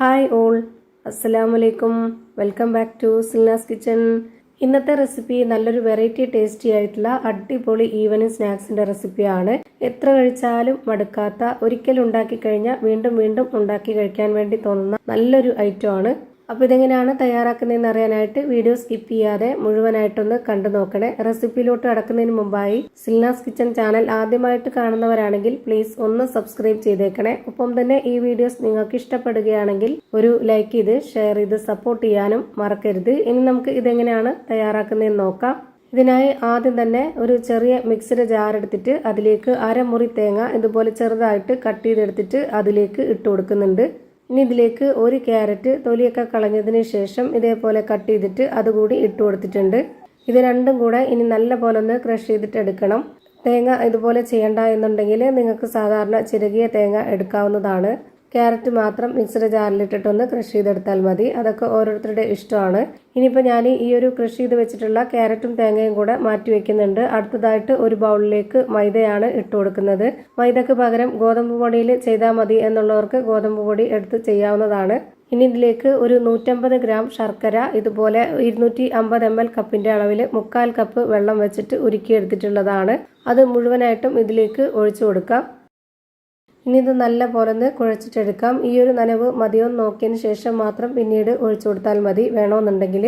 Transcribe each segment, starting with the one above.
Hi all, അസ്സലാമു അലൈക്കും. Welcome back to Silnas kitchen. ഇന്നത്തെ റെസിപ്പി നല്ലൊരു വെറൈറ്റി ടേസ്റ്റി ആയിട്ടുള്ള അടിപൊളി ഈവനിങ് സ്നാക്സിന്റെ റെസിപ്പിയാണ്. എത്ര കഴിച്ചാലും മടുക്കാത്ത, ഒരിക്കൽ ഉണ്ടാക്കി കഴിഞ്ഞാൽ വീണ്ടും വീണ്ടും ഉണ്ടാക്കി കഴിക്കാൻ വേണ്ടി തോന്നുന്ന നല്ലൊരു ഐറ്റം ആണ്. അപ്പോൾ ഇതെങ്ങനെയാണ് തയ്യാറാക്കുന്നതെന്ന് അറിയാനായിട്ട് വീഡിയോ സ്കിപ്പ് ചെയ്യാതെ മുഴുവനായിട്ടൊന്ന് കണ്ടു നോക്കണേ. റെസിപ്പിയിലോട്ട് കടക്കുന്നതിന് മുമ്പായി സിൽനാസ് കിച്ചൺ ചാനൽ ആദ്യമായിട്ട് കാണുന്നവരാണെങ്കിൽ പ്ലീസ് ഒന്ന് സബ്സ്ക്രൈബ് ചെയ്തേക്കണേ. ഒപ്പം തന്നെ ഈ വീഡിയോസ് നിങ്ങൾക്ക് ഇഷ്ടപ്പെടുകയാണെങ്കിൽ ഒരു ലൈക്ക് ചെയ്ത് ഷെയർ ചെയ്ത് സപ്പോർട്ട് ചെയ്യാനും മറക്കരുത്. ഇനി നമുക്ക് ഇതെങ്ങനെയാണ് തയ്യാറാക്കുന്നതെന്ന് നോക്കാം. ഇതിനായി ആദ്യം തന്നെ ഒരു ചെറിയ മിക്സിയുടെ ജാർ എടുത്തിട്ട് അതിലേക്ക് അരമുറി തേങ്ങ ഇതുപോലെ ചെറുതായിട്ട് കട്ട് ചെയ്തെടുത്തിട്ട് അതിലേക്ക് ഇട്ട് കൊടുക്കുന്നുണ്ട്. ഇനി ഇതിലേക്ക് ഒരു ക്യാരറ്റ് തൊലിയൊക്കെ കളഞ്ഞതിന് ശേഷം ഇതേപോലെ കട്ട് ചെയ്തിട്ട് അതുകൂടി ഇട്ട് കൊടുത്തിട്ടുണ്ട്. ഇത് രണ്ടും കൂടെ ഇനി നല്ല പോലെ ഒന്ന് ക്രഷ് ചെയ്തിട്ട് എടുക്കണം. തേങ്ങ ഇതുപോലെ ചെയ്യണ്ട എന്നുണ്ടെങ്കിൽ നിങ്ങൾക്ക് സാധാരണ ചിരകിയ തേങ്ങ എടുക്കാവുന്നതാണ്. ക്യാരറ്റ് മാത്രം മിക്സിയുടെ ജാറിലിട്ടിട്ടൊന്ന് ക്രഷ് ചെയ്തെടുത്താൽ മതി. അതൊക്കെ ഓരോരുത്തരുടെ ഇഷ്ടമാണ്. ഇനിയിപ്പോൾ ഞാൻ ഈ ഒരു ക്രഷ് ചെയ്ത് വെച്ചിട്ടുള്ള ക്യാരറ്റും തേങ്ങയും കൂടെ മാറ്റി വെക്കുന്നുണ്ട്. അടുത്തതായിട്ട് ഒരു ബൗളിലേക്ക് മൈദയാണ് ഇട്ട് കൊടുക്കുന്നത്. മൈദക്ക് പകരം ഗോതമ്പ് പൊടിയിൽ ചെയ്താൽ മതി എന്നുള്ളവർക്ക് ഗോതമ്പ് പൊടി എടുത്ത് ചെയ്യാവുന്നതാണ്. ഇനി ഇതിലേക്ക് ഒരു 150 ഗ്രാം ശർക്കര ഇതുപോലെ 250 ml കപ്പിന്റെ അളവിൽ 1/4 കപ്പ് വെള്ളം വെച്ചിട്ട് ഉരുക്കിയെടുത്തിട്ടുള്ളതാണ്. അത് മുഴുവനായിട്ടും ഇതിലേക്ക് ഒഴിച്ചു കൊടുക്കാം. ഇനി ഇത് നല്ല പോലെ ഒന്ന് കുഴച്ചിട്ടെടുക്കാം. ഈ ഒരു നനവ് മതിയോ നോക്കിയതിന് ശേഷം മാത്രം പിന്നീട് ഒഴിച്ചു കൊടുത്താൽ മതി. വേണമെന്നുണ്ടെങ്കിൽ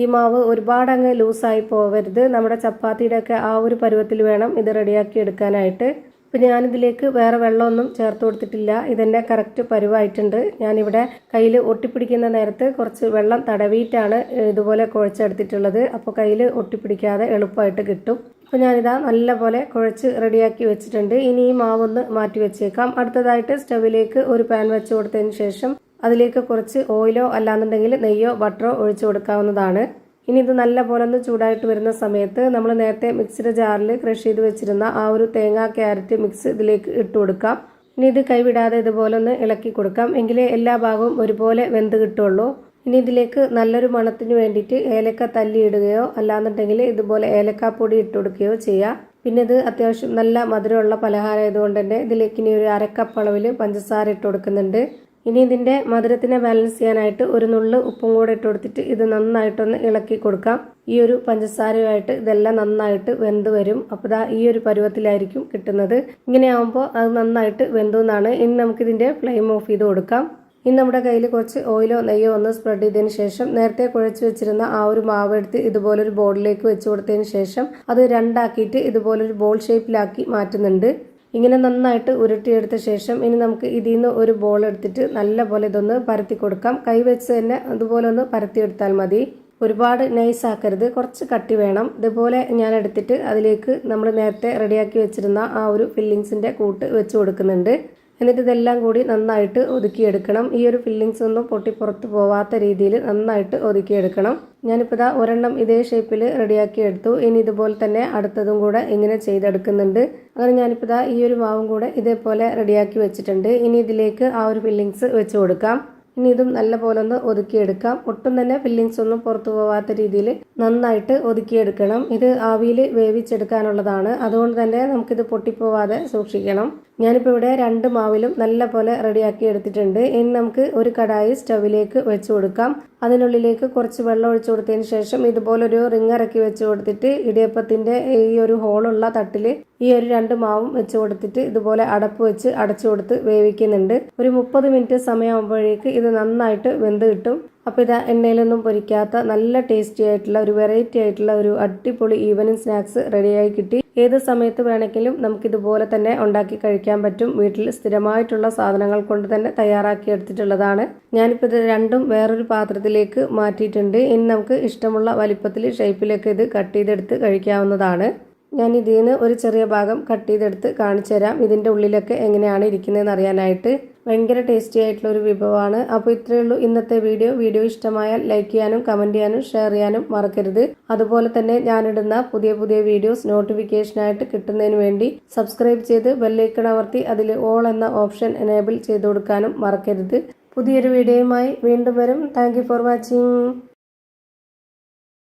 ഈ മാവ് ഒരുപാട് അങ്ങ് ലൂസായി പോവരുത്. നമ്മുടെ ചപ്പാത്തിയുടെ ഒക്കെ ആ ഒരു പരുവത്തിൽ വേണം ഇത് റെഡിയാക്കി എടുക്കാനായിട്ട്. ഇപ്പം ഞാനിതിലേക്ക് വേറെ വെള്ളമൊന്നും ചേർത്ത് കൊടുത്തിട്ടില്ല. ഇതെൻ്റെ കറക്റ്റ് പരുവായിട്ടുണ്ട്. ഞാനിവിടെ കയ്യിൽ ഒട്ടിപ്പിടിക്കുന്ന നേരത്ത് കുറച്ച് വെള്ളം തടവിയിട്ടാണ് ഇതുപോലെ കുഴച്ചെടുത്തിട്ടുള്ളത്. അപ്പോൾ കയ്യിൽ ഒട്ടിപ്പിടിക്കാതെ എളുപ്പമായിട്ട് കിട്ടും. അപ്പോൾ ഞാനിതാ നല്ല പോലെ കുഴച്ച് റെഡിയാക്കി വെച്ചിട്ടുണ്ട്. ഇനി ഈ മാവൊന്ന് മാറ്റി വെച്ചേക്കാം. അടുത്തതായിട്ട് സ്റ്റവിലേക്ക് ഒരു പാൻ വെച്ച് കൊടുത്തതിന് ശേഷം അതിലേക്ക് കുറച്ച് ഓയിലോ അല്ലാന്നുണ്ടെങ്കിൽ നെയ്യോ ബട്ടറോ ഒഴിച്ചു കൊടുക്കാവുന്നതാണ്. ഇനി ഇത് നല്ല പോലെ ഒന്ന് ചൂടായിട്ട് വരുന്ന സമയത്ത് നമ്മൾ നേരത്തെ മിക്സിയുടെ ജാറിൽ ക്രഷ് ചെയ്ത് വെച്ചിരുന്ന ആ ഒരു തേങ്ങ ക്യാരറ്റ് മിക്സ് ഇതിലേക്ക് ഇട്ട് കൊടുക്കാം. ഇനി ഇത് കൈവിടാതെ ഇതുപോലെ ഒന്ന് ഇളക്കി കൊടുക്കാം. എങ്കിലേ എല്ലാ ഭാഗവും ഒരുപോലെ വെന്ത് കിട്ടുള്ളൂ. ഇനി ഇതിലേക്ക് നല്ലൊരു മണത്തിന് വേണ്ടിയിട്ട് ഏലക്ക തല്ലി ഇടുകയോ അല്ലാന്നുണ്ടെങ്കിൽ ഇതുപോലെ ഏലക്കാപ്പൊടി ഇട്ട് കൊടുക്കുകയോ ചെയ്യാം. പിന്നെ ഇത് അത്യാവശ്യം നല്ല മധുരമുള്ള പലഹാരം ആയതുകൊണ്ട് തന്നെ ഇതിലേക്ക് ഇനി ഒരു 1/2 കപ്പ് അളവിൽ പഞ്ചസാര ഇട്ട് കൊടുക്കുന്നുണ്ട്. ഇനി ഇതിൻ്റെ മധുരത്തിനെ ബാലൻസ് ചെയ്യാനായിട്ട് ഒരു നുള്ള് ഉപ്പും കൂടെ ഇട്ട് കൊടുത്തിട്ട് ഇത് നന്നായിട്ടൊന്ന് ഇളക്കി കൊടുക്കാം. ഈ ഒരു പഞ്ചസാരയുമായിട്ട് ഇതെല്ലാം നന്നായിട്ട് വെന്ത് വരും. അപ്പോൾ ദാ ഈ ഒരു പരുവത്തിലായിരിക്കും കിട്ടുന്നത്. ഇങ്ങനെ ആകുമ്പോൾ അത് നന്നായിട്ട് വെന്തു എന്നാണ്. ഇനി നമുക്കിതിൻ്റെ ഫ്ലെയിം ഓഫ് ചെയ്ത് കൊടുക്കാം. ഇനി നമ്മുടെ കയ്യിൽ കുറച്ച് ഓയിലോ നെയ്യോ ഒന്ന് സ്പ്രെഡ് ചെയ്തതിന് ശേഷം നേരത്തെ കുഴച്ച് വെച്ചിരുന്ന ആ ഒരു മാവ് എടുത്ത് ഇതുപോലൊരു ബോളിലേക്ക് വെച്ച് കൊടുത്തതിന് ശേഷം അത് രണ്ടാക്കിയിട്ട് ഇതുപോലൊരു ബോൾ ഷേപ്പിലാക്കി മാറ്റുന്നുണ്ട്. ഇങ്ങനെ നന്നായിട്ട് ഉരുട്ടിയെടുത്ത ശേഷം ഇനി നമുക്ക് ഇതിൽ നിന്ന് ഒരു ബോൾ എടുത്തിട്ട് നല്ല പോലെ ഇതൊന്ന് പരത്തി കൊടുക്കാം. കൈ വെച്ച് തന്നെ അതുപോലെ ഒന്ന് പരത്തിയെടുത്താൽ മതി. ഒരുപാട് നൈസ് ആക്കരുത്, കുറച്ച് കട്ടി വേണം. ഇതുപോലെ ഞാൻ എടുത്തിട്ട് അതിലേക്ക് നമ്മൾ നേരത്തെ റെഡിയാക്കി വെച്ചിരുന്ന ആ ഒരു ഫില്ലിങ്സിൻ്റെ കൂട്ട് വെച്ച് കൊടുക്കുന്നുണ്ട്. എന്നിട്ട് ഇതെല്ലാം കൂടി നന്നായിട്ട് ഒതുക്കിയെടുക്കണം. ഈ ഒരു ഫില്ലിങ്സ് ഒന്നും പൊട്ടി പുറത്ത് പോവാത്ത രീതിയിൽ നന്നായിട്ട് ഒതുക്കിയെടുക്കണം. ഞാനിപ്പോൾ ഇതാ ഒരെണ്ണം ഇതേ ഷേപ്പിൽ റെഡിയാക്കി എടുത്തു. ഇനി ഇതുപോലെ തന്നെ അടുത്തതും കൂടെ ഇങ്ങനെ ചെയ്തെടുക്കുന്നുണ്ട്. അങ്ങനെ ഞാനിപ്പോൾ ഇതാ ഈ ഒരു മാവും കൂടെ ഇതേപോലെ റെഡിയാക്കി വെച്ചിട്ടുണ്ട്. ഇനി ഇതിലേക്ക് ആ ഒരു ഫില്ലിങ്സ് വെച്ച് കൊടുക്കാം. ഇനി ഇതും നല്ല പോലെ ഒന്ന് ഒതുക്കിയെടുക്കാം. ഒട്ടും തന്നെ ഫില്ലിങ്സ് ഒന്നും പുറത്തു പോവാത്ത രീതിയിൽ നന്നായിട്ട് ഒതുക്കിയെടുക്കണം. ഇത് ആവിയിൽ വേവിച്ചെടുക്കാനുള്ളതാണ്. അതുകൊണ്ട് തന്നെ നമുക്കിത് പൊട്ടിപ്പോവാതെ സൂക്ഷിക്കണം. ഞാനിപ്പോൾ ഇവിടെ 2 മാവിലും നല്ല പോലെ റെഡിയാക്കി എടുത്തിട്ടുണ്ട്. ഇനി നമുക്ക് ഒരു കടായി സ്റ്റവിലേക്ക് വെച്ച് കൊടുക്കാം. അതിനുള്ളിലേക്ക് കുറച്ച് വെള്ളം ഒഴിച്ചു കൊടുത്തതിന് ശേഷം ഇതുപോലൊരു റിങ് ഇറക്കി വെച്ച് കൊടുത്തിട്ട് ഇടിയപ്പത്തിൻ്റെ ഈ ഒരു ഹോളുള്ള തട്ടിൽ ഈ ഒരു 2 മാവും വെച്ച് കൊടുത്തിട്ട് ഇതുപോലെ അടപ്പ് വെച്ച് അടച്ചു കൊടുത്ത് വേവിക്കുന്നുണ്ട്. ഒരു 30 മിനിറ്റ് സമയമാകുമ്പോഴേക്ക് ഇത് നന്നായിട്ട് വെന്ത് കിട്ടും. അപ്പോൾ ഇത് എണ്ണയിലൊന്നും പൊരിക്കാത്ത നല്ല ടേസ്റ്റി ആയിട്ടുള്ള ഒരു വെറൈറ്റി ആയിട്ടുള്ള ഒരു അടിപൊളി ഈവനിങ് സ്നാക്സ് റെഡിയായി കിട്ടി. ഏത് സമയത്ത് വേണമെങ്കിലും നമുക്കിതുപോലെ തന്നെ ഉണ്ടാക്കി കഴിക്കാൻ പറ്റും. വീട്ടിൽ സ്ഥിരമായിട്ടുള്ള സാധനങ്ങൾ കൊണ്ട് തന്നെ തയ്യാറാക്കി എടുത്തിട്ടുള്ളതാണ്. ഞാനിപ്പോൾ ഇത് രണ്ടും വേറൊരു പാത്രത്തിലേക്ക് മാറ്റിയിട്ടുണ്ട്. ഇനി നമുക്ക് ഇഷ്ടമുള്ള വലിപ്പത്തിൽ ഷേപ്പിലൊക്കെ ഇത് കട്ട് ചെയ്തെടുത്ത് കഴിക്കാവുന്നതാണ്. ഞാൻ ഇതിൽ നിന്ന് ഒരു ചെറിയ ഭാഗം കട്ട് ചെയ്തെടുത്ത് കാണിച്ചു തരാം. ഇതിൻ്റെ ഉള്ളിലൊക്കെ എങ്ങനെയാണ് ഇരിക്കുന്നതെന്ന് അറിയാനായിട്ട്. ഭയങ്കര ടേസ്റ്റി ആയിട്ടുള്ള ഒരു വിഭവമാണ്. അപ്പോൾ ഇത്രയേ ഉള്ളൂ ഇന്നത്തെ വീഡിയോ ഇഷ്ടമായാൽ ലൈക്ക് ചെയ്യാനും കമൻറ്റ് ചെയ്യാനും ഷെയർ ചെയ്യാനും മറക്കരുത്. അതുപോലെ തന്നെ ഞാനിടുന്ന പുതിയ വീഡിയോസ് നോട്ടിഫിക്കേഷനായിട്ട് കിട്ടുന്നതിന് വേണ്ടി സബ്സ്ക്രൈബ് ചെയ്ത് ബെല്ലൈക്കൺ അമർത്തി അതിൽ ഓൾ എന്ന ഓപ്ഷൻ എനേബിൾ ചെയ്ത് കൊടുക്കാനും മറക്കരുത്. പുതിയൊരു വീഡിയോയുമായി വീണ്ടും വരും. Thank you for watching.